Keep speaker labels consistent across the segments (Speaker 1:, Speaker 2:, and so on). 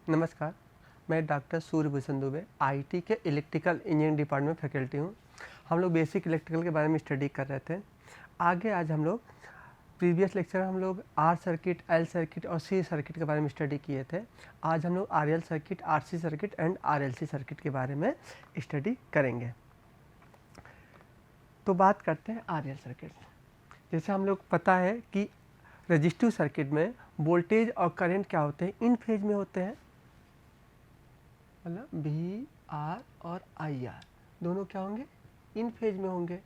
Speaker 1: नमस्कार, मैं doctor Suryabhushan Dubey IT के इलेक्ट्रिकल इंजीनियरिंग डिपार्टमेंट में फैकल्टी हूँ। हम लोग बेसिक इलेक्ट्रिकल के बारे में स्टडी कर रहे थे। आगे आज हम लोग प्रीवियस लेक्चर हम लोग आर सर्किट, एल सर्किट और सी सर्किट के बारे में स्टडी किए थे। आज हम लोग R L circuit, R C circuit and R L C circuit के बारे में स्टडी करेंगे। तो बात करते हैं आर एल सर्किट। जैसे हम लोग पता है कि रजिस्टिव सर्किट में वोल्टेज और करंट क्या होते हैं, इन फेज में होते हैं, मतलब वी आर और आई आर दोनों क्या होंगे, इन फेज में होंगे।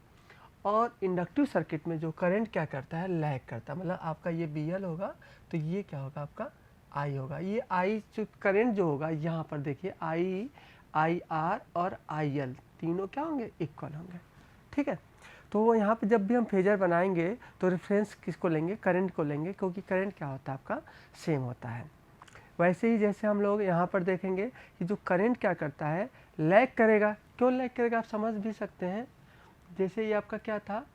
Speaker 1: और इंडक्टिव सर्किट में जो करंट क्या करता है, लैग करता है, मतलब आपका ये बी एल होगा तो ये क्या होगा, आपका आई होगा। ये आई जो करंट जो होगा, यहाँ पर देखिए आई आर और आई एल तीनों क्या होंगे, इक्वल होंगे। ठीक है, तो यहाँ पे जब भी हम फेजर बनाएंगे तो रेफरेंस किसको लेंगे, करंट को लेंगे, क्योंकि करंट क्या होता है, आपका सेम होता है। वैसे ही जैसे हम लोग यहाँ पर देखेंगे कि जो करंट क्या करता है, लैग करेगा। क्यों लैग करेगा, आप समझ भी सकते हैं। जैसे ये आपका क्या था,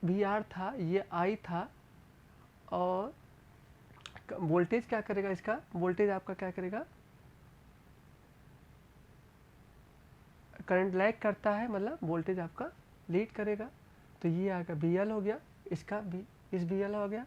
Speaker 1: वी आर था, ये आई था, और वोल्टेज क्या करेगा, इसका वोल्टेज आपका क्या करेगा, करंट लैग करता है, मतलब वोल्टेज आपका लीड करेगा। तो ये आएगा बी एल हो गया, इसका भी इस बी एल हो गया।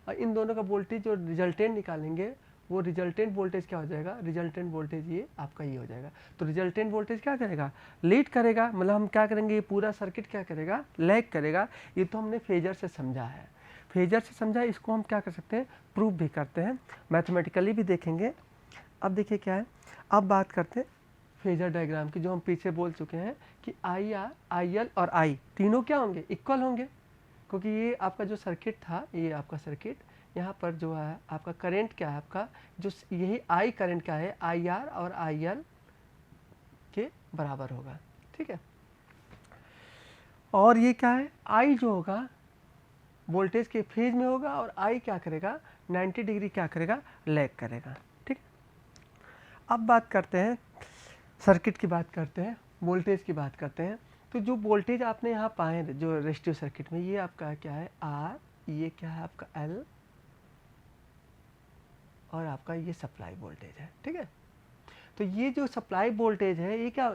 Speaker 1: और इन दोनों का वोल्टेज जो रिजल्टेंट निकालेंगे, वो रिजल्टेंट वोल्टेज क्या हो जाएगा, रिजल्टेंट वोल्टेज ये आपका ये हो जाएगा। तो रिजल्टेंट वोल्टेज क्या करेगा, लीड करेगा, मतलब हम क्या करेंगे, ये पूरा सर्किट क्या करेगा, लैग करेगा। ये तो हमने फेजर से समझा है, फेजर से समझा, इसको हम क्या कर सकते हैं, प्रूफ भी करते हैं, मैथमेटिकली भी देखेंगे। अब देखिए क्या है, अब बात करते हैं फेजर डायग्राम की, जो हम पीछे बोल चुके हैं कि आई आर, आई एल और आई तीनों क्या होंगे, इक्वल होंगे। क्योंकि ये आपका जो सर्किट था, ये आपका सर्किट, यहाँ पर जो है आपका करंट क्या है, आपका जो यही आई करंट क्या है, आई आर और आई एल के बराबर होगा। ठीक है, और ये क्या है, आई जो होगा वोल्टेज के फेज में होगा, और आई क्या करेगा, 90 डिग्री क्या करेगा, लैग करेगा। ठीक, अब बात करते हैं सर्किट की, बात करते हैं वोल्टेज की, बात करते हैं। तो जो वोल्टेज आपने यहाँ पाए जो रेजिस्टिव सर्किट में, ये आपका क्या है, आर, ये क्या है आपका एल, और आपका ये सप्लाई वोल्टेज है। ठीक है, तो ये जो सप्लाई वोल्टेज है, ये क्या,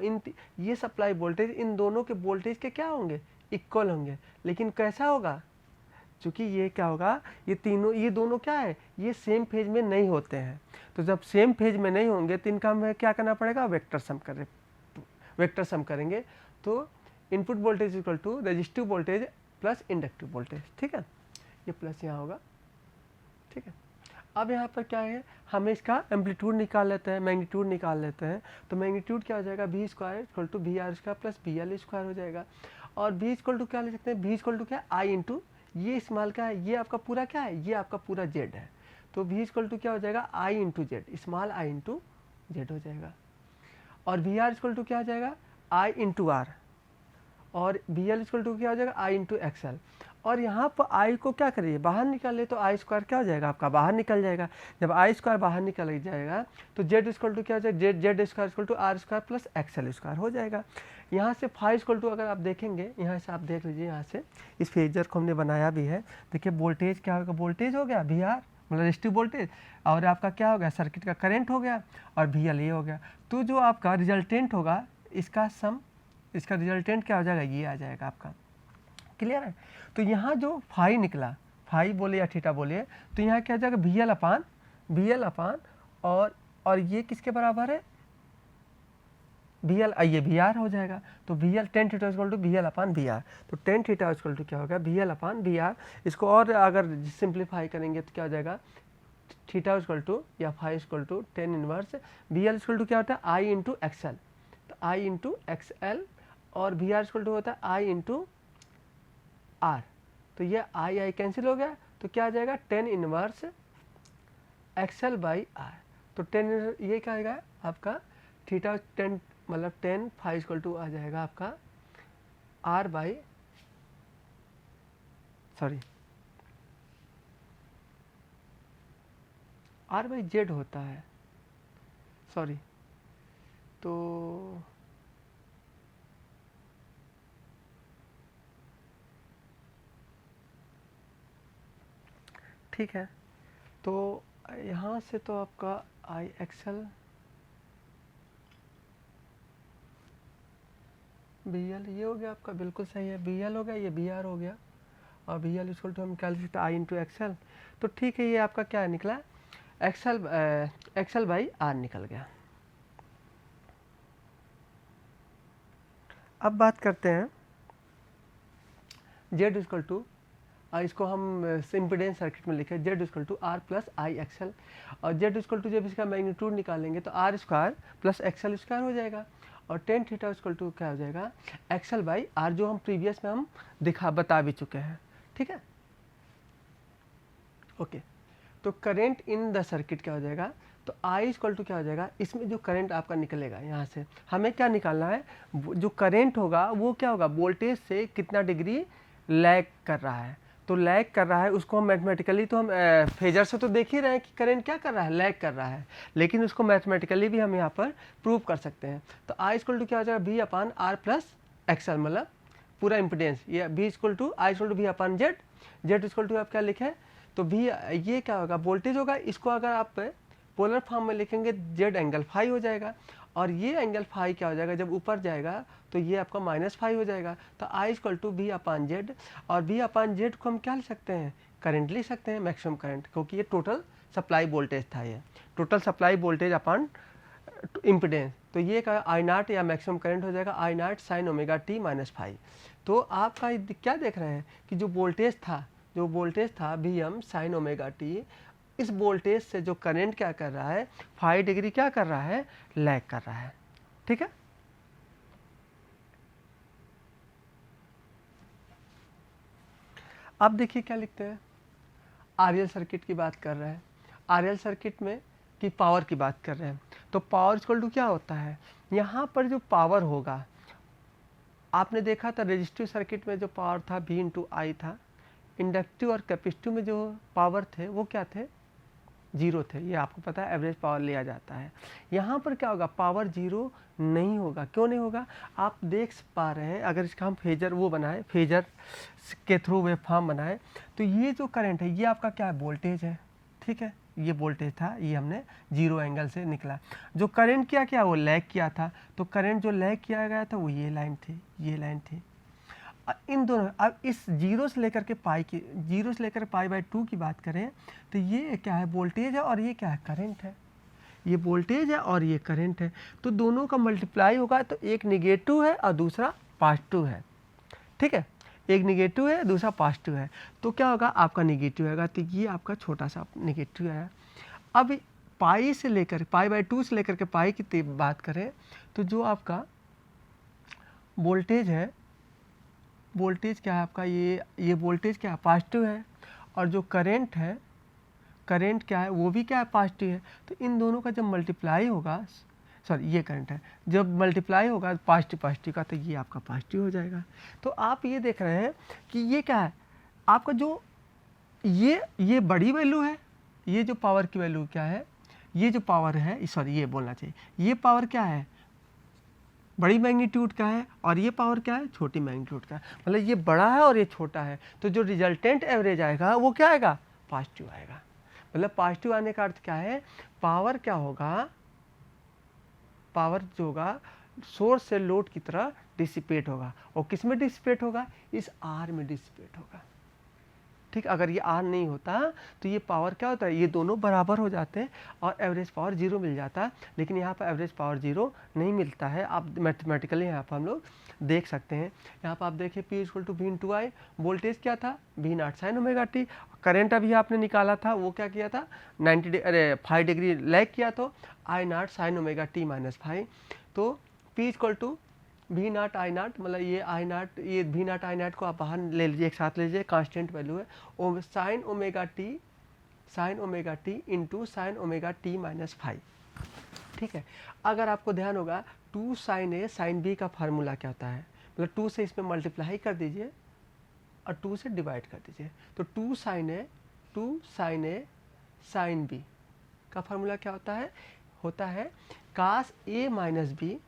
Speaker 1: ये सप्लाई वोल्टेज इन दोनों के वोल्टेज के क्या होंगे, इक्वल होंगे। लेकिन कैसा होगा, चूँकि ये क्या होगा, ये तीनों, ये दोनों क्या है, ये सेम फेज में नहीं होते हैं। तो जब सेम फेज में नहीं होंगे तो इनका हमें क्या करना पड़ेगा, वेक्टर सम करेंगे। तो input voltage equal to resistive voltage plus inductive voltage. ठीक है, ये प्लस यहाँ होगा। ठीक है, अब यहाँ पर क्या है, हमें इसका एम्पलीट्यूड निकाल लेते हैं, मैग्नीट्यूड निकाल लेते हैं। तो मैग्नीट्यूड क्या हो जाएगा, V square equal to V R square plus V L square हो जाएगा। और वी इक्वल टू क्या ले सकते हैं, वी इक्वल टू क्या, आई इंटू ये स्मॉल क्या है, ये आपका पूरा क्या है, ये आपका पूरा जेड है। तो वी इक्वल टू क्या हो जाएगा, I into Z, small I into Z हो जाएगा। और वी आर इक्वल टू क्या हो जाएगा, आई इंटू आर, और वी एल इक्वल टू क्या हो जाएगा, आई इंटू एक्सएल। और यहाँ पर आई को क्या करिए, बाहर निकाले तो आई स्क्वायर क्या हो जाएगा, आपका बाहर निकल जाएगा। जब आई स्क्वायर बाहर निकल जाएगा तो जेड स्क्वायर टू क्या हो जाएगा, Z square equal to R square plus XL square हो जाएगा। यहाँ से फाइव इक्वल टू, अगर आप देखेंगे यहाँ से, आप देख लीजिए, यहाँ से इस फेजर को हमने बनाया भी है। देखिए वोल्टेज क्या होगा, वोल्टेज हो गया वी आर, मतलब रेजिस्टिव वोल्टेज, और आपका क्या हो गया, सर्किट का करंट हो गया, और वी एल ये हो गया। तो जो आपका रिजल्टेंट होगा, इसका सम, इसका रिजल्टेंट क्या हो जाएगा, ये आ जाएगा आपका। क्लियर है, तो यहाँ जो फाई निकला, फाई बोले या थीटा बोले, तो यहाँ क्या हो जाएगा, वी एल अपान और ये किसके बराबर है, वी एल, ये वी आर हो जाएगा। तो V L tan theta equal to V L upon V R. तो टेन थीटा इक्वल टू क्या होगा, V L upon V R. इसको और अगर सिंप्लीफाई करेंगे तो क्या हो जाएगा, थीटा इक्वल टू या phi equal to tan inverse V L equal to क्या होता है, आई इंटू एक्सएल। तो आई इंटू एक्सएल, और वी आर इक्वल टू होता है आई इंटू आर। तो ये आई आई कैंसिल हो गया, तो क्या आ जाएगा, tan inverse XL by R. तो टेन, ये क्या आएगा आपका, थीटा टेन, मतलब टेन फाइव इक्वल टू आ जाएगा आपका R by, sorry R by Z होता है, सॉरी। तो ठीक है, तो यहाँ यहाँ से तो आपका आई एक्सएल बी एल ये हो गया आपका, बिल्कुल सही है, बी एल हो गया, ये बी आर हो गया, और बी एल इक्वल टू हम क्या लिख सकते हैं आई इंटू एक्सएल। तो ठीक है, ये आपका क्या निकला, एक्सएल बाई आर निकल गया। अब बात करते हैं जेड इक्वल टू, इसको हम इम्पीडेंस सर्किट में लिखे Z equal to R plus I XL, और जेड इक्वल टू जब इसका मैग्नीट्यूड निकालेंगे तो R square plus XL square हो जाएगा, और टेन थीटा इक्वल टू क्या हो जाएगा, एक्सएल बाई आर, जो हम प्रीवियस में हम बता भी चुके हैं। ठीक है, ओके। तो करेंट इन द सर्किट क्या हो जाएगा, तो आई इक्वल टू क्या हो जाएगा, इसमें जो करंट आपका निकलेगा यहाँ से हमें क्या निकालना है, जो करंट होगा वो क्या होगा, वोल्टेज से कितना डिग्री लैग कर रहा है। तो लैग कर रहा है उसको हम मैथमेटिकली, तो हम फेजर से तो देख ही रहे हैं कि करंट क्या कर रहा है, लैग कर रहा है, लेकिन उसको मैथमेटिकली भी हम यहाँ पर प्रूव कर सकते हैं। तो आई इक्वल टू क्या हो जाएगा, B upon R plus XL, मतलब पूरा इम्पिडेंस, ये B equal to I equal to B upon Z, Z equal to आप क्या लिखे, तो भी ये क्या होगा, वोल्टेज होगा, इसको अगर आप पोलर फॉर्म में लिखेंगे जेड एंगल फाई हो जाएगा, और ये एंगल फाई क्या हो जाएगा, जब ऊपर जाएगा तो ये आपका माइनस फाई हो जाएगा। तो I equal to B upon Z, और बी अपान जेड को हम क्या लिख सकते हैं, करंट लिख सकते हैं, मैक्सिमम करंट, क्योंकि ये टोटल सप्लाई वोल्टेज था, ये टोटल सप्लाई वोल्टेज अपान इम्पिडेंस। तो ये का आई नाट या मैक्सिमम करंट हो जाएगा I naught sine omega T minus phi. तो आपका क्या देख रहे हैं कि जो वोल्टेज था V M sine omega T, इस वोल्टेज से जो करंट क्या कर रहा है, 5 डिग्री क्या कर रहा है, लैग कर रहा है। ठीक है, अब देखिए क्या लिखते हैं, आरएल सर्किट की बात कर रहे हैं, आरएल सर्किट में की पावर की बात कर रहे हैं। तो पावर इक्वल टू क्या होता है, यहाँ पर जो पावर होगा, आपने देखा था रेजिस्टिव सर्किट में जो पावर था V इंटू आई था, इंडक्टिव और कैपेसिटिव में जो पावर थे वो क्या थे, जीरो थे, ये आपको पता है, एवरेज पावर लिया जाता है। यहाँ पर क्या होगा, पावर जीरो नहीं होगा, क्यों नहीं होगा, आप देख पा रहे हैं, अगर इसका हम फेजर वो बनाए, फेजर के थ्रू वेव फॉर्म बनाए, तो ये जो करंट है ये आपका क्या है, वोल्टेज है। ठीक है, ये वोल्टेज था, ये हमने जीरो एंगल से निकला, जो करंट क्या वो लैग किया था, तो करंट जो लैग किया गया था वो ये लाइन थी, ये लाइन थी। इन दोनों, अब इस जीरो से लेकर के पाई बाई 2 की बात करें, तो ये क्या है, वोल्टेज है, और ये क्या है, करंट है, ये वोल्टेज है और ये करंट है। तो दोनों का मल्टीप्लाई होगा, तो एक निगेटिव है और दूसरा पॉजिटिव है। ठीक है, एक निगेटिव है, दूसरा पॉजिटिव है, तो क्या होगा, आपका निगेटिव आएगा, तो ये आपका छोटा सा निगेटिव है। अब पाई बाई 2 से लेकर के पाई की बात करें, तो जो आपका वोल्टेज है, वोल्टेज क्या है आपका, ये वोल्टेज क्या है, पॉजिटिव है, और जो करंट है, करंट क्या है, वो भी क्या है, पॉजिटिव है। तो इन दोनों का जब मल्टीप्लाई होगा, सॉरी ये करंट है, जब मल्टीप्लाई होगा पॉजिटिव का, तो ये आपका पॉजिटिव हो जाएगा। तो आप ये देख रहे हैं कि ये क्या है, आपका जो ये बड़ी वैल्यू है, ये जो पावर की वैल्यू क्या है, ये जो पावर है, सॉरी ये बोलना चाहिए, ये पावर क्या है, बड़ी मैग्नीट्यूड का है, और ये पावर क्या है, छोटी मैग्नीट्यूड का है, मतलब ये बड़ा है और ये छोटा है। तो जो रिजल्टेंट एवरेज आएगा वो क्या आएगा, पॉजिटिव आएगा। मतलब पॉजिटिव आने का अर्थ क्या है, पावर क्या होगा, पावर जो होगा सोर्स से लोड की तरह डिसिपेट होगा, और किस में डिसिपेट होगा, इस आर में डिसिपेट होगा। ठीक, अगर ये आर नहीं होता तो ये पावर क्या होता है, ये दोनों बराबर हो जाते हैं और एवरेज पावर जीरो मिल जाता है, लेकिन यहाँ पर एवरेज पावर जीरो नहीं मिलता है। आप मैथमेटिकली यहाँ पर हम लोग देख सकते हैं। यहाँ पर आप देखिए P equal to V into I, voltage क्या था, V naught sine omega T, current अभी आपने निकाला था वो क्या किया था, 5 डिग्री लैग किया, तो I naught sine omega T minus five. तो P equal to V naught I naught, मतलब ये आई नॉट, ये वी नॉट आई नॉट को आप बाहर ले लीजिए, एक साथ ले लीजिए, कांस्टेंट वैल्यू है, sine omega T into sine omega T minus five. ठीक है, अगर आपको ध्यान होगा 2 साइन ए साइन बी का फार्मूला क्या होता है, मतलब 2 से इसमें मल्टीप्लाई कर दीजिए और 2 से डिवाइड कर दीजिए, तो 2 साइन ए साइन बी का फार्मूला क्या होता है कास ए माइनस बी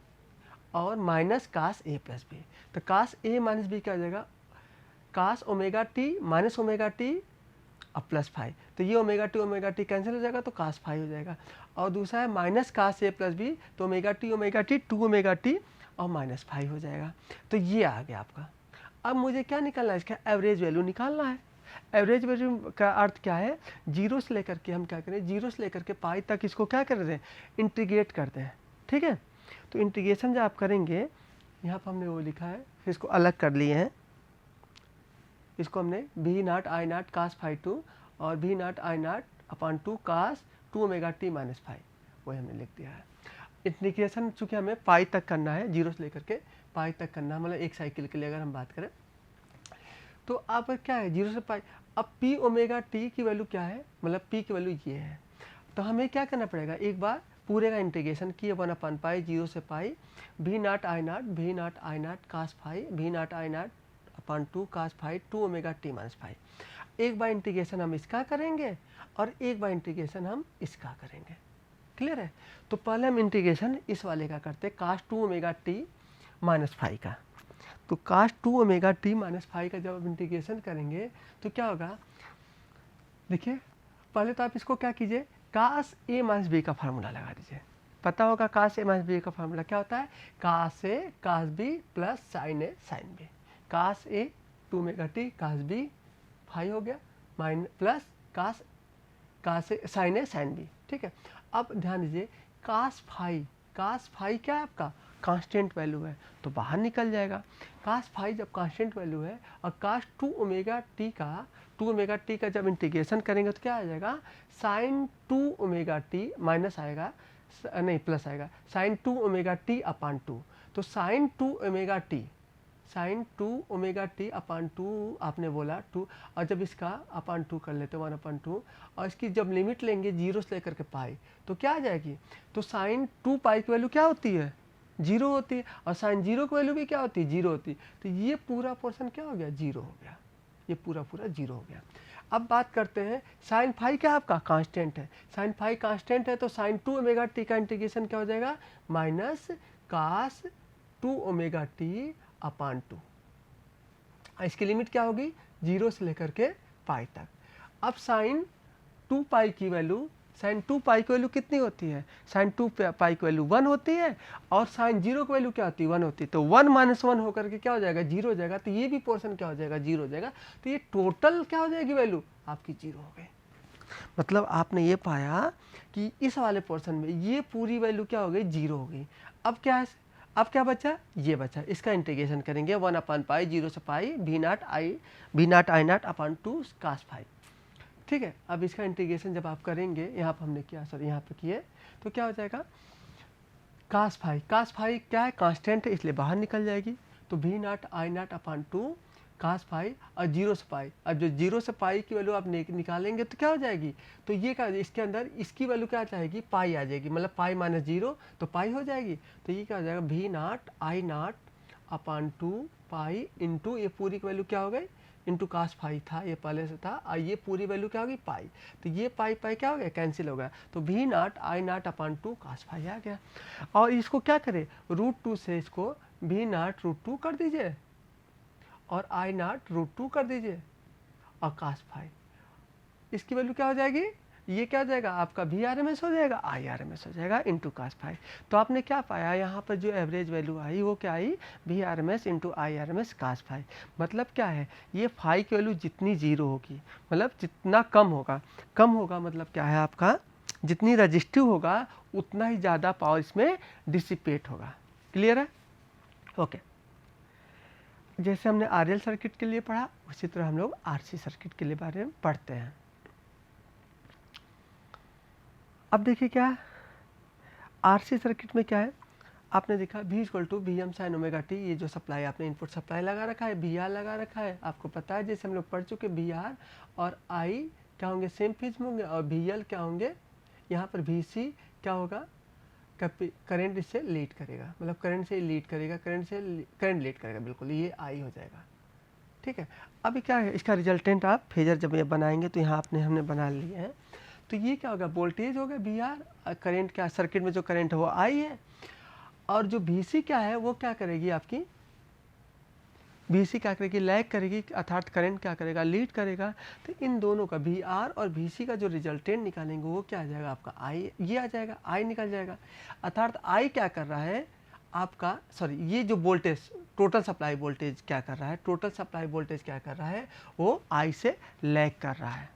Speaker 1: और minus cos A plus B. तो कास ए माइनस बी क्या हो जाएगा, cos omega T minus omega T और प्लस फाई, तो ये ओमेगा टी कैंसिल हो जाएगा तो कास फाई हो जाएगा। और दूसरा है minus cos A plus B, तो ओमेगा टी 2 ओमेगा टी और माइनस फाई हो जाएगा। तो ये आ गया आपका। अब मुझे क्या निकालना है, इसका एवरेज वैल्यू निकालना है। एवरेज वैल्यू का अर्थ क्या है, जीरो से लेकर के हम क्या करें, जीरो से लेकर के पाई तक इसको क्या कर रहे हैं, इंटीग्रेट करते हैं। ठीक है, तो इंटीग्रेशन जब आप करेंगे, यहाँ पर हमने वो लिखा है, फिर इसको अलग कर लिए हैं। इसको हमने V naught I naught cos phi 2 और V naught I naught upon 2 cos 2 omega T minus phi, वही हमने लिख दिया है। इंटीग्रेशन चूँकि हमें पाई तक करना है, जीरो से लेकर के पाई तक करना है, मतलब एक साइकिल के लिए अगर हम बात करें तो अब क्या है, जीरो से पाई। अब पी ओमेगा टी की वैल्यू क्या है, मतलब पी की वैल्यू ये है, तो हमें क्या करना पड़ेगा, एक बार पूरे का इंटीग्रेशन किए 1 अपन पाई जीरो से पाई भी naught I naught cos phi V naught I naught upon 2 cos phi 2 omega T minus phi. एक बार इंटीग्रेशन हम इसका करेंगे और एक बार इंटीग्रेशन हम इसका करेंगे। क्लियर है, तो पहले हम इंटीग्रेशन इस वाले का करते, कास 2 ओमेगा टी माइनस फाई का। तो कास 2 ओमेगा टी माइनस फाई का जब आप इंटीग्रेशन करेंगे तो क्या होगा, देखिए पहले तो आप इसको क्या कीजिए, कास ए माइनस बी का फार्मूला लगा दीजिए। पता होगा कास ए माइनस बी का फार्मूला क्या होता है, cos A cos B plus sine A sine B. Cos A 2 omega T cos B phi हो गया minus plus cos A sine B. ठीक है, अब ध्यान दीजिए कास फाई क्या है आपका, कांस्टेंट वैल्यू है तो बाहर निकल जाएगा। कास फाई जब कांस्टेंट वैल्यू है और कास 2 ओमेगा टी का जब इंटीग्रेशन करेंगे तो क्या आ जाएगा, साइन 2 ओमेगा टी माइनस आएगा, नहीं प्लस आएगा, साइन 2 ओमेगा टी अपान 2। तो साइन 2 ओमेगा टी अपान 2 आपने बोला 2, और जब इसका अपान 2 कर लेते 1 अपान 2, और इसकी जब लिमिट लेंगे जीरो से लेकर के पाई तो क्या आ जाएगी, तो साइन 2 पाई की वैल्यू क्या होती है, जीरो होती है, और साइन जीरो की वैल्यू भी क्या होती है, जीरो होती है। तो ये पूरा पोर्शन क्या हो गया, जीरो हो गया, ये पूरा जीरो हो गया। अब बात करते हैं साइन फाई क्या आपका कांस्टेंट है, साइन फाई कांस्टेंट है तो साइन 2 ओमेगा टी का इंटीग्रेशन क्या हो जाएगा, minus cos 2 omega T upon 2। इसकी लिमिट क्या होगी, जीरो से लेकर के पाई तक। अब साइन 2 पाई की वैल्यू, साइन 2 पाई की वैल्यू कितनी होती है, साइन 2 पाई की वैल्यू 1 होती है, और साइन जीरो की वैल्यू क्या होती है, 1 होती है। तो 1 माइनस 1 होकर के क्या हो जाएगा, जीरो हो जाएगा। तो ये भी पोर्शन क्या हो जाएगा, जीरो हो जाएगा। तो ये टोटल क्या हो जाएगी वैल्यू आपकी, जीरो हो गई। मतलब आपने ये पाया कि इस वाले पोर्शन में ये पूरी वैल्यू क्या हो गई, जीरो हो गई। अब क्या बचा, ये बचा, इसका इंटीग्रेशन करेंगे 1 अपान पाई जीरो से पाई भी naught I naught upon 2 cos phi. ठीक है, अब इसका इंटीग्रेशन जब आप करेंगे, यहाँ पर हमने किया, सॉरी यहाँ पे किए, तो क्या हो जाएगा, कास फाई क्या है, कांस्टेंट है इसलिए बाहर निकल जाएगी। तो भी naught I naught upon 2 cos phi और जीरो से पाई। अब जो जीरो से पाई की वैल्यू आप निकालेंगे तो क्या हो जाएगी, तो ये क्या, इसके अंदर इसकी वैल्यू क्या चाहेगी, पाई आ जाएगी, मतलब पाई माइनस जीरो तो पाई हो जाएगी। तो ये क्या हो जाएगा, भी naught I naught upon 2 pi into ये पूरी की वैल्यू क्या हो गई, इंटू कास फाई था, ये पहले से था, और ये पूरी वैल्यू क्या होगी, पाई। तो ये पाई क्या हो गया, कैंसिल हो गया। तो भी naught I naught upon 2 cos phi आ गया। और इसको क्या करें, √2 से इसको भी नॉट √2 कर दीजिए और आई नॉट √2 कर दीजिए और कास फाई, इसकी वैल्यू क्या हो जाएगी, ये क्या हो जाएगा आपका VRMS हो जाएगा, IRMS हो जाएगा इंटू कास फाई। तो आपने क्या पाया, यहाँ पर जो एवरेज वैल्यू आई वो क्या I, VRMS into IRMS cos phi. मतलब क्या है, ये फाई की वैल्यू जितनी जीरो होगी, मतलब जितना कम होगा मतलब क्या है आपका, जितनी रजिस्टिव होगा उतना ही ज़्यादा पावर इसमें डिसिपेट होगा। क्लियर है, ओके। जैसे हमने RL सर्किट के लिए पढ़ा, उसी तरह हम लोग RC सर्किट के लिए बारे में पढ़ते हैं। अब देखिए क्या है, RC सर्किट में क्या है, आपने देखा V = Vm sin omega T, ये जो सप्लाई आपने इनपुट सप्लाई लगा रखा है, VR लगा रखा है, आपको पता है जैसे हम लोग पढ़ चुके, VR और I क्या होंगे, सेम फेज में होंगे, और VL क्या होंगे, यहाँ पर VC क्या होगा, करंट इससे लीड करेगा, मतलब करंट से लीड करेगा, करंट लीड करेगा, बिल्कुल ये I हो जाएगा। ठीक है, अभी क्या है, इसका रिजल्टेंट आप फेजर जब ये बनाएंगे तो यहाँ हमने बना लिए हैं। तो ये क्या होगा, वोल्टेज होगा VR, करंट क्या, सर्किट में जो करंट है वो I है, और जो VC क्या है वो क्या करेगी आपकी, BC क्या करेगी, लैग करेगी, अर्थात करंट क्या करेगा, लीड करेगा। तो इन दोनों का VR और VC का जो रिजल्टेंट निकालेंगे वो क्या आ जाएगा आपका I, ये आ जाएगा, I निकल जाएगा। अर्थात I क्या कर रहा है आपका, सॉरी, ये जो वोल्टेज टोटल सप्लाई वोल्टेज क्या कर रहा है, टोटल सप्लाई वोल्टेज क्या कर रहा है, वो I से लैग कर रहा है।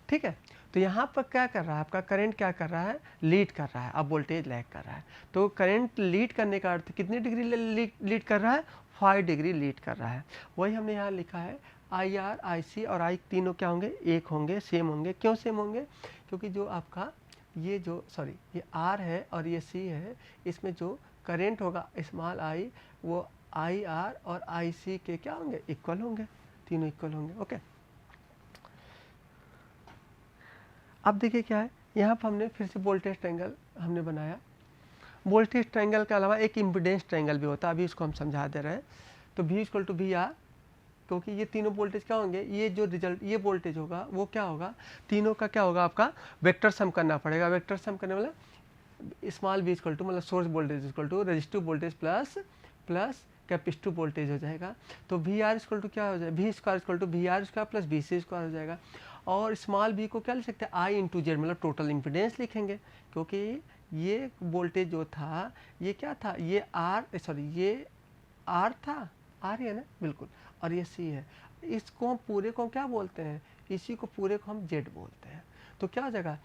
Speaker 1: ठीक है, तो यहाँ पर क्या कर रहा है आपका करंट, क्या कर रहा है, लीड कर रहा है, अब वोल्टेज लैग कर रहा है। तो करंट लीड करने का अर्थ कितनी डिग्री लीड कर रहा है, 5 डिग्री लीड कर रहा है। वही हमने यहाँ लिखा है IR, IC और I तीनों क्या होंगे, एक होंगे, सेम होंगे। क्यों सेम होंगे, क्योंकि जो आपका ये जो सॉरी ये R है और ये C है, इसमें जो करंट होगा स्मॉल I वो IR और IC के क्या होंगे, इक्वल होंगे, तीनों इक्वल होंगे। ओके, अब देखिए क्या है, यहाँ पर हमने फिर से वोल्टेज ट्रायंगल हमने बनाया। वोल्टेज ट्रायंगल के अलावा एक इम्पीडेंस ट्रायंगल भी होता है, अभी इसको हम समझा दे रहे हैं। तो V इक्वल टू VR, क्योंकि ये तीनों वोल्टेज क्या होंगे, ये जो रिजल्ट ये वोल्टेज होगा वो क्या होगा, तीनों का क्या होगा आपका वेक्टर सम करना पड़ेगा। वेक्टर सम करने वाला स्मॉल v इक्वल टू मतलब source voltage equal to resistive voltage plus capacitive voltage हो जाएगा। तो VR इक्वल टू क्या हो जाएगा, V square equal to VR square plus VC square हो जाएगा। और स्मॉल v को क्या लिख सकते हैं, I इंटू जेड, मतलब टोटल इम्पीडेंस लिखेंगे, क्योंकि ये वोल्टेज जो था ये क्या था, ये ये R था, R है ना, बिल्कुल, और ये C है। इसको हम पूरे को क्या बोलते हैं, इसी को पूरे को हम Z बोलते हैं। तो क्या हो जाएगा,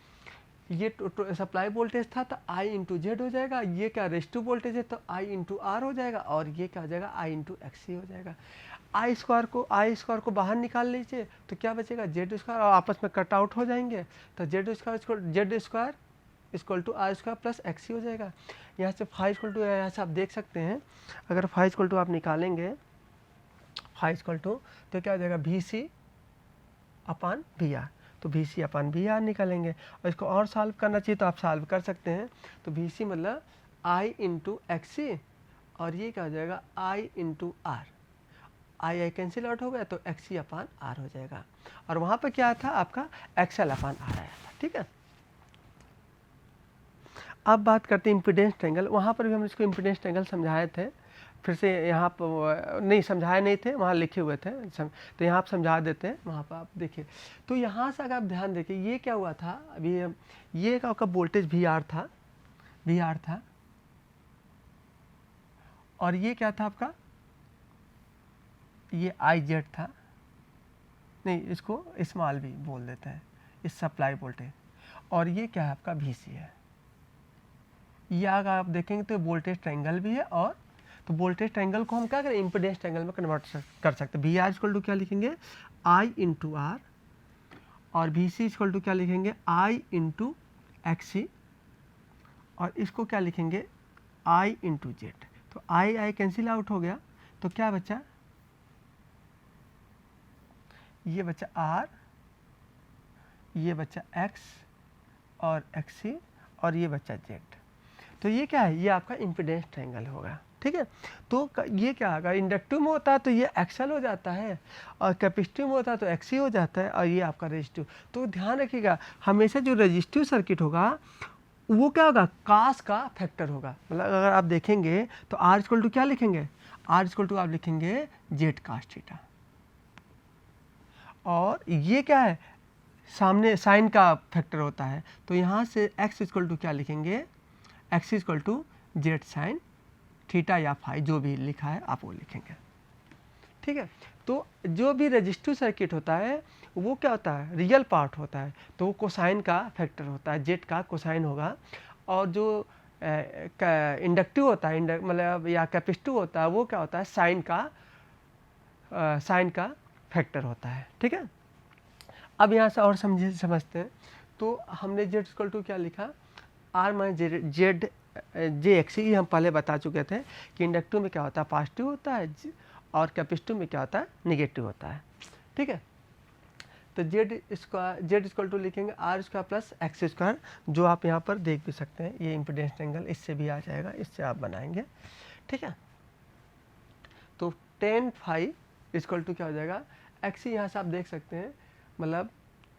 Speaker 1: ये सप्लाई वोल्टेज था तो I इंटू जेड हो जाएगा, ये क्या रेजिस्टिव वोल्टेज है तो I इंटू आर हो जाएगा, और ये क्या हो जाएगा, I इंटू XC हो जाएगा। I स्क्वायर को बाहर निकाल लीजिए तो क्या बचेगा, Z स्क्वायर, और आपस में कट आउट हो जाएंगे। तो Z square equal to R square plus XC हो जाएगा। यहाँ से फाइव इक्वल टू, यहाँ से आप देख सकते हैं, अगर फाइव इक्वल टू आप निकालेंगे, फाइव इक्वल टू तो क्या हो जाएगा, VC अपान VR, तो VC अपान VR निकालेंगे। और इसको और सॉल्व करना चाहिए तो आप सॉल्व कर सकते हैं। तो VC मतलब I इंटू XC, और ये क्या हो जाएगा, I into R, I cancel out हो गया तो XC अपान R हो जाएगा। और वहाँ पर क्या था आपका XL अपान R आया था। ठीक है, अब बात करते हैं इम्पीडेंस ट्रायंगल। वहाँ पर भी हम इसको इम्पीडेंस ट्रायंगल समझाए थे, फिर से यहाँ पर नहीं समझाए नहीं थे, वहाँ लिखे हुए थे, तो यहाँ आप समझा देते हैं, वहाँ पर आप देखिए। तो यहाँ से अगर आप ध्यान देखिए, ये क्या हुआ था अभी, ये आपका वोल्टेज VR था, और ये क्या था आपका, ये IZ था, नहीं इसको स्मॉल v बोल देते हैं, इस सप्लाई वोल्टेज, और ये क्या है आपका VC है। ये अगर आप देखेंगे तो वोल्टेज ट्रायंगल भी है, और तो वोल्टेज ट्रायंगल को हम क्या करें, इम्पीडेंस ट्रायंगल में कन्वर्ट कर सकते हैं। VR इक्वल टू क्या लिखेंगे, I इंटू आर, और VC इक्वल टू क्या लिखेंगे, I इंटू XC, और इसको क्या लिखेंगे, I इंटू जेड। तो I कैंसिल आउट हो गया, तो क्या बचा, ये बचा R, ये बचा X और XC, और ये बचा Z। तो ये क्या है, ये आपका इम्पीडेंस ट्रायंगल होगा। ठीक है, तो ये क्या होगा, इंडक्टिव में होता है तो ये XL हो जाता है, और कैपेसिटिव में होता है तो XC हो जाता है, और ये आपका रेजिस्टिव। तो ध्यान रखिएगा, हमेशा जो रेजिस्टिव सर्किट होगा वो क्या होगा, कास का फैक्टर होगा। मतलब अगर आप देखेंगे तो R इक्वल टू क्या लिखेंगे, R इक्वल टू आप लिखेंगे Z कास थीटा, और ये क्या है, सामने साइन का फैक्टर होता है, तो यहाँ से x इक्वल टू क्या लिखेंगे, x equal to Z sine theta या फाई, जो भी लिखा है आप वो लिखेंगे। ठीक है, तो जो भी रेजिस्टिव सर्किट होता है वो क्या होता है, रियल पार्ट होता है, तो वो कोसाइन का फैक्टर होता है, जेड का कोसाइन होगा। और जो इंडक्टिव होता है, मतलब या कैपेसिटिव होता है, वो क्या होता है, साइन का फैक्टर होता है। ठीक है, अब यहाँ से और समझते हैं। तो हमने Z इक्वल टू क्या लिखा, R माइनस जेड JXC, ये हम पहले बता चुके थे कि इंडक्टिव में क्या होता है, पॉजिटिव होता है, और कैपेसिटिव में क्या होता है, निगेटिव होता है। ठीक है, तो Z इक्वल टू लिखेंगे R square plus X square, जो आप यहाँ पर देख भी सकते हैं, ये इम्पीडेंस ट्रायंगल इससे भी आ जाएगा, इससे आप बनाएंगे। ठीक है, तो tan फाई इक्वल टू क्या हो जाएगा, XC, यहाँ से आप देख सकते हैं, मतलब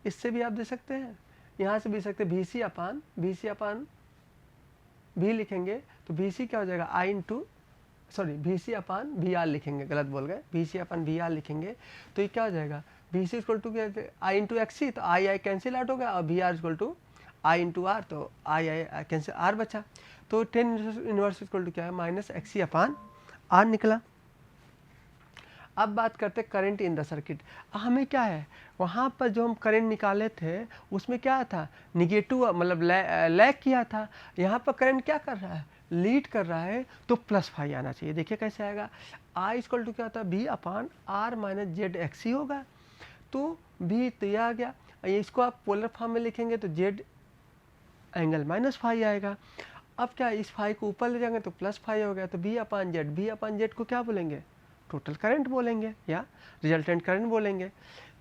Speaker 1: इससे भी आप दे सकते हैं, यहाँ से भी सकते हैं, VC अपान V लिखेंगे तो VC क्या हो जाएगा, I into sorry V C upon V R लिखेंगे, गलत बोल गए, V C upon V R लिखेंगे तो ये क्या हो जाएगा, वी सी इक्वल टू क्या आई इंटू एक्स सी, तो आई आई कैंसिल आउट हो गया, और V R equal to I into R, तो आई आई कैंसिल आर बचा, तो टेन इनवर्स इक्वल टू क्या है minus X C upon R निकला। अब बात करते हैं करंट इन द सर्किट। हमें क्या है, वहाँ पर जो हम करंट निकाले थे उसमें क्या था, निगेटिव मतलब लैग किया था। यहाँ पर करंट क्या कर रहा है, लीड कर रहा है, तो प्लस फाइव आना चाहिए। देखिए कैसे आएगा, आई इक्वल टू क्या होता है B upon R minus Z X ही होगा, तो बी तो यह आ गया। इसको आप पोलर फॉर्म में लिखेंगे तो जेड एंगल माइनस फाइव आएगा। अब क्या इस फाइव को ऊपर ले जाएंगे तो प्लस फाइव हो गया, तो बी अपान जेड को क्या बोलेंगे, टोटल करंट बोलेंगे या रिजल्टेंट करंट बोलेंगे।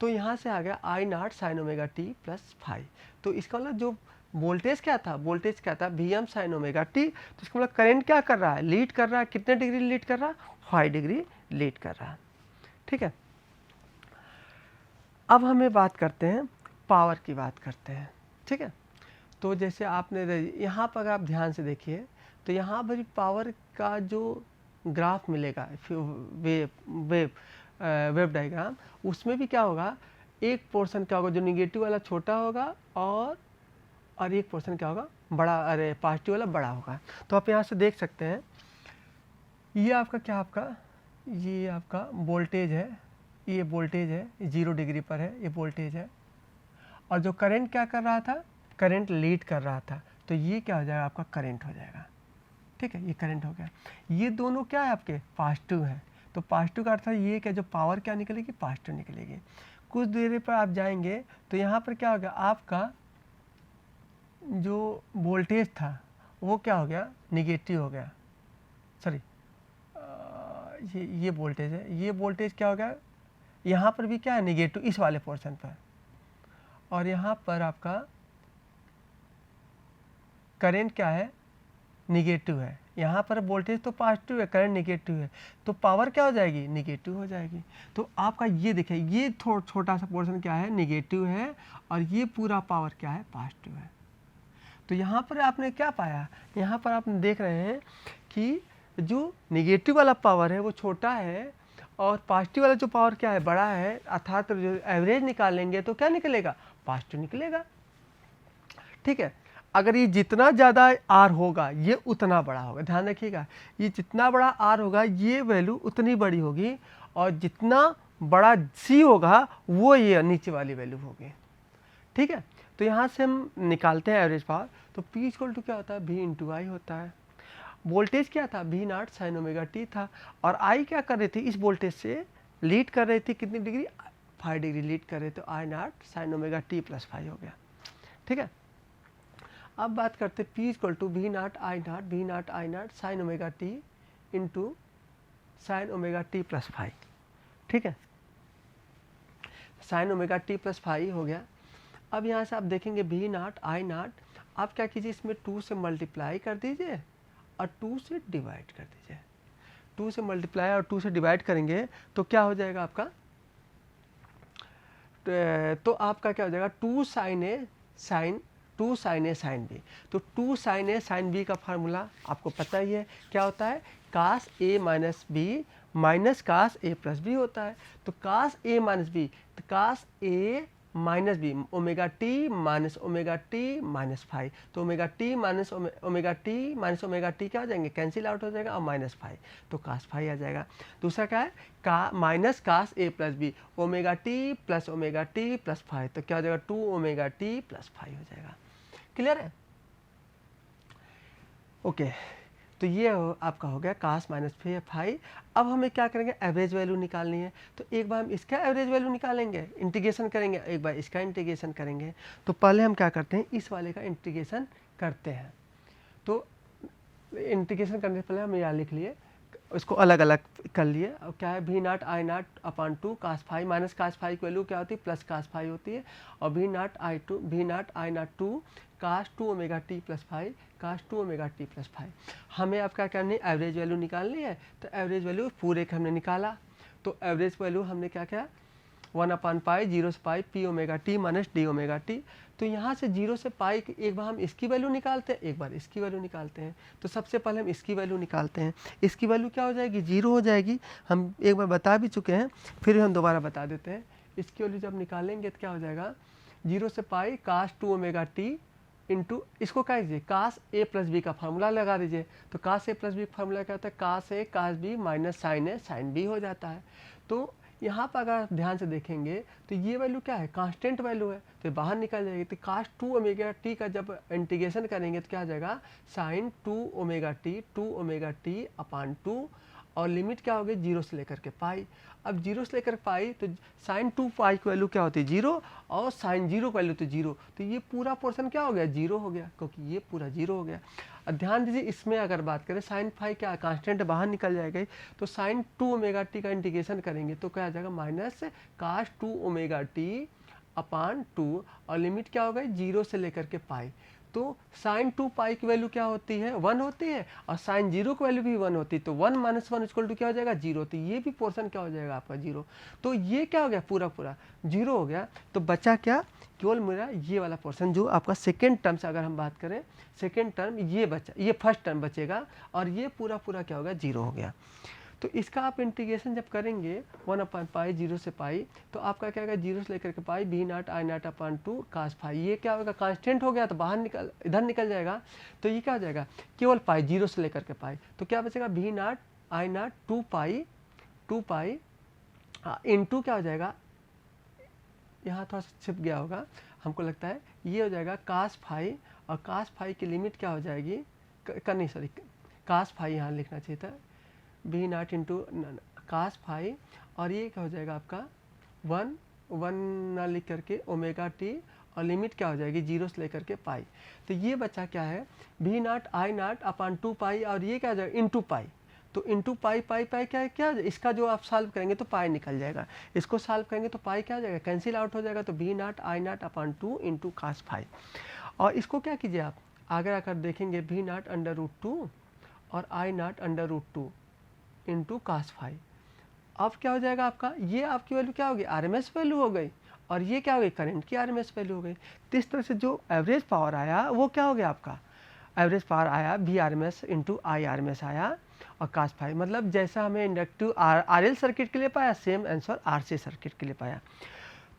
Speaker 1: तो यहाँ से आ गया I naught sine omega T plus five. तो इसका मतलब जो वोल्टेज क्या था, वोल्टेज क्या था V M sine omega T, तो इसका मतलब करंट क्या कर रहा है, लीड कर रहा है। कितने डिग्री लीड कर रहा है, 5 डिग्री लीड कर रहा है। ठीक है, अब हमें बात करते हैं पावर की बात करते हैं। ठीक है, तो जैसे आपने यहाँ पर आप ध्यान से देखिए तो यहाँ पर पावर का जो ग्राफ मिलेगा वेव डायग्राम, उसमें भी क्या होगा, एक पोर्शन क्या होगा जो निगेटिव वाला छोटा होगा और एक पोर्शन क्या होगा बड़ा, अरे पॉजिटिव वाला बड़ा होगा। तो आप यहाँ से देख सकते हैं ये आपका क्या, ये आपका वोल्टेज है, ये वोल्टेज है, 0 डिग्री पर है, ये वोल्टेज है, और जो करंट क्या कर रहा था, करंट लीड कर रहा था, तो ये क्या हो जाएगा, आपका करंट हो जाएगा। ठीक है, ये करंट हो गया। ये दोनों क्या है आपके पॉजिटिव है, तो पॉजिटिव का अर्थ है ये क्या, जो पावर क्या निकलेगी, पॉजिटिव निकलेगी। कुछ देर पर आप जाएंगे तो यहाँ पर क्या हो गया, आपका जो वोल्टेज था वो क्या हो गया, निगेटिव हो गया। सॉरी, ये वोल्टेज है, ये वोल्टेज क्या हो गया, यहाँ पर भी क्या है निगेटिव इस वाले पोर्शन पर, और यहाँ पर आपका करंट क्या है, निगेटिव है। यहाँ पर वोल्टेज तो पॉजिटिव है, करंट निगेटिव है, तो पावर क्या हो जाएगी, निगेटिव हो जाएगी। तो आपका ये देखिए, ये छोटा सा पोर्शन क्या है, निगेटिव है, और ये पूरा पावर क्या है, पॉजिटिव है। तो यहाँ पर आपने क्या पाया, यहाँ पर आप देख रहे हैं कि जो निगेटिव वाला पावर है वो छोटा है, और पॉजिटिव वाला जो पावर क्या है, बड़ा है। अर्थात जो एवरेज निकालेंगे तो क्या निकलेगा, पॉजिटिव निकलेगा। ठीक है, अगर ये जितना ज़्यादा आर होगा ये उतना बड़ा होगा, ध्यान रखिएगा, ये जितना बड़ा आर होगा ये वैल्यू उतनी बड़ी होगी, और जितना बड़ा सी होगा वो ये नीचे वाली वैल्यू होगी। ठीक है, तो यहाँ से हम निकालते हैं एवरेज पावर, तो P इक्वल टू क्या होता है, V इंटू आई होता है। वोल्टेज क्या था, V not sine omega T था, और I क्या कर रही थी, इस वोल्टेज से लीड कर रही थी, कितनी डिग्री, 5 डिग्री लीड कर रहे थे, I naught sine omega T plus 5 हो गया। ठीक है, अब बात करते P equal to V naught I naught sine omega T into sine omega T plus 5। ठीक है, साइन ओमेगा टी प्लस 5 हो गया। अब यहाँ से आप देखेंगे V नॉट आई नॉट, आप क्या कीजिए, इसमें 2 से मल्टीप्लाई कर दीजिए और 2 से डिवाइड कर दीजिए। 2 से मल्टीप्लाई और 2 से डिवाइड करेंगे तो क्या हो जाएगा आपका, तो आपका क्या हो जाएगा, 2 sine A sine sine B. तो 2 साइन ए साइन बी का फार्मूला आपको पता ही है, क्या होता है, cos A minus B minus cos A plus B होता है। तो कास ए माइनस बी, तो cos A minus B, omega T minus minus 5, तो omega T minus omega T क्या हो जाएंगे, कैंसिल आउट हो जाएगा, और माइनस 5, तो कास 5 आ जाएगा। दूसरा क्या है, का minus cos A plus B, omega T plus 5, तो क्या हो जाएगा, 2 ओमेगा टी प्लस 5 हो जाएगा। क्लियर है, ओके। तो ये आपका हो गया कास माइनस 5। अब हमें क्या करेंगे, एवरेज वैल्यू निकालनी है, तो एक बार हम इसका एवरेज वैल्यू निकालेंगे, इंटीग्रेशन करेंगे, एक बार इसका इंटीग्रेशन करेंगे। तो पहले हम क्या करते हैं, इस वाले का इंटीग्रेशन करते हैं। तो इंटीग्रेशन करने से पहले हम यहाँ लिख लिए, इसको अलग अलग कर लिए। और क्या है, V naught I naught upon 2 cos 5 minus cos 5 की वैल्यू क्या होती है, प्लस कास 5 होती है, और V naught I naught 2 cos 2 omega T plus 5 cos 2 omega T plus 5। हमें अब क्या करनी है, एवरेज वैल्यू निकालनी है। तो एवरेज वैल्यू पूरे का हमने निकाला, तो एवरेज वैल्यू हमने क्या किया, 1/π 0 से pi P omega T minus D omega T. तो यहाँ से 0 से पाई एक बार हम इसकी वैल्यू निकालते हैं, एक बार इसकी वैल्यू निकालते हैं। तो सबसे पहले हम इसकी वैल्यू निकालते हैं। इसकी वैल्यू क्या हो जाएगी, 0 हो जाएगी। हम एक बार बता भी चुके हैं, फिर हम दोबारा बता देते हैं। इसकी वैल्यू जब निकालेंगे तो क्या हो जाएगा, 0 से पाई कास 2 ओमेगा टी इंटू, इसको क्या कीजिए, कास ए प्लस बी का फार्मूला लगा दीजिए। तो कास ए प्लस बी का फार्मूला क्या होता है, cos A cos B minus sign A sine B हो जाता है। तो यहाँ पर अगर आप ध्यान से देखेंगे तो ये वैल्यू क्या है, कांस्टेंट वैल्यू है, तो बाहर निकल जाएगी। तो कास 2 ओमेगा टी का जब इंटीग्रेशन करेंगे तो क्या आ जाएगा, साइन 2 ओमेगा टी अपान 2, और लिमिट क्या होगी 0 से लेकर के पाई। अब 0 से लेकर पाई तो साइन 2 पाई की वैल्यू क्या होती है 0, और साइन 0 की वैल्यू तो 0। तो ये पूरा पोर्शन क्या हो गया, 0 हो गया, क्योंकि ये पूरा 0 हो गया। अब ध्यान दीजिए, इसमें अगर बात करें साइन फाई क्या कांस्टेंट बाहर निकल जाएगा। तो साइन 2 ओमेगा टी का इंटीग्रेशन करेंगे तो क्या आ जाएगा, minus cos 2 omega T upon 2, और लिमिट क्या हो गई 0 से लेकर के पाई। तो साइन 2 पाई की वैल्यू क्या होती है, 1 होती है, और साइन 0 की वैल्यू भी 1 होती है। तो 1 माइनस 1 इक्वल टू क्या हो जाएगा, 0। तो ये भी पोर्शन क्या हो जाएगा आपका 0। तो ये क्या हो गया, पूरा पूरा 0 हो गया। तो बचा क्या, केवल मेरा ये वाला पोर्शन जो आपका सेकेंड टर्म से अगर हम बात करें, सेकेंड टर्म ये बचा, ये फर्स्ट टर्म बचेगा, और ये पूरा पूरा क्या होगा 0 हो गया। तो इसका आप इंटीग्रेशन जब करेंगे 1/π 0 से पाई, तो आपका क्या होगा 0 से लेकर के पाई बी नाट आई नाट अपान 2 कास फाई। ये क्या होगा, कांस्टेंट हो गया तो बाहर निकल, इधर निकल जाएगा। तो ये क्या हो जाएगा, केवल पाई 0 से लेकर के पाई। तो क्या बचेगा, बी नाट आई नाट 2 पाई इंटू क्या हो जाएगा, यहाँ थोड़ा सा छिप गया होगा, हमको लगता है ये हो जाएगा कास फाई, और कास फाई की लिमिट क्या हो जाएगी, नहीं सॉरी, कास फाई यहाँ लिखना चाहिए था, B naught into cos phi, और ये क्या हो जाएगा आपका 1 ना लिख करके ओमेगा टी, और लिमिट क्या हो जाएगी 0 से लेकर के पाई। तो ये बच्चा क्या है, बी नाट आई नाट अपान 2 पाई, और ये क्या हो जाएगा इंटू पाई। तो इंटू पाई पाई पाई क्या है, क्या इसका जो आप सॉल्व करेंगे तो पाई निकल जाएगा, इसको सॉल्व करेंगे तो पाई क्या हो जाएगा, कैंसिल आउट हो जाएगा। तो बी नाट आई नाट अपान 2 इंटू कास फाई, और इसको क्या कीजिए आप आगे आकर देखेंगे, बी नाट अंडर रूट 2 और I naught under root 2 into cos phi. अब क्या हो जाएगा आपका, ये आपकी वैल्यू क्या होगी, आरएमएस वैल्यू हो गई, और ये क्या हो गई, करंट की आरएमएस वैल्यू हो गई। तो इस तरह से जो एवरेज पावर आया वो क्या हो गया आपका, एवरेज पावर आया V RMS into I RMS आया, और कास फाई। मतलब जैसा हमें इंडक्टिव आरएल सर्किट के लिए पाया, सेम आंसर आरसी सर्किट के लिए पाया।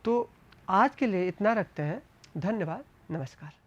Speaker 1: तो आज के लिए इतना रखते हैं, धन्यवाद, नमस्कार।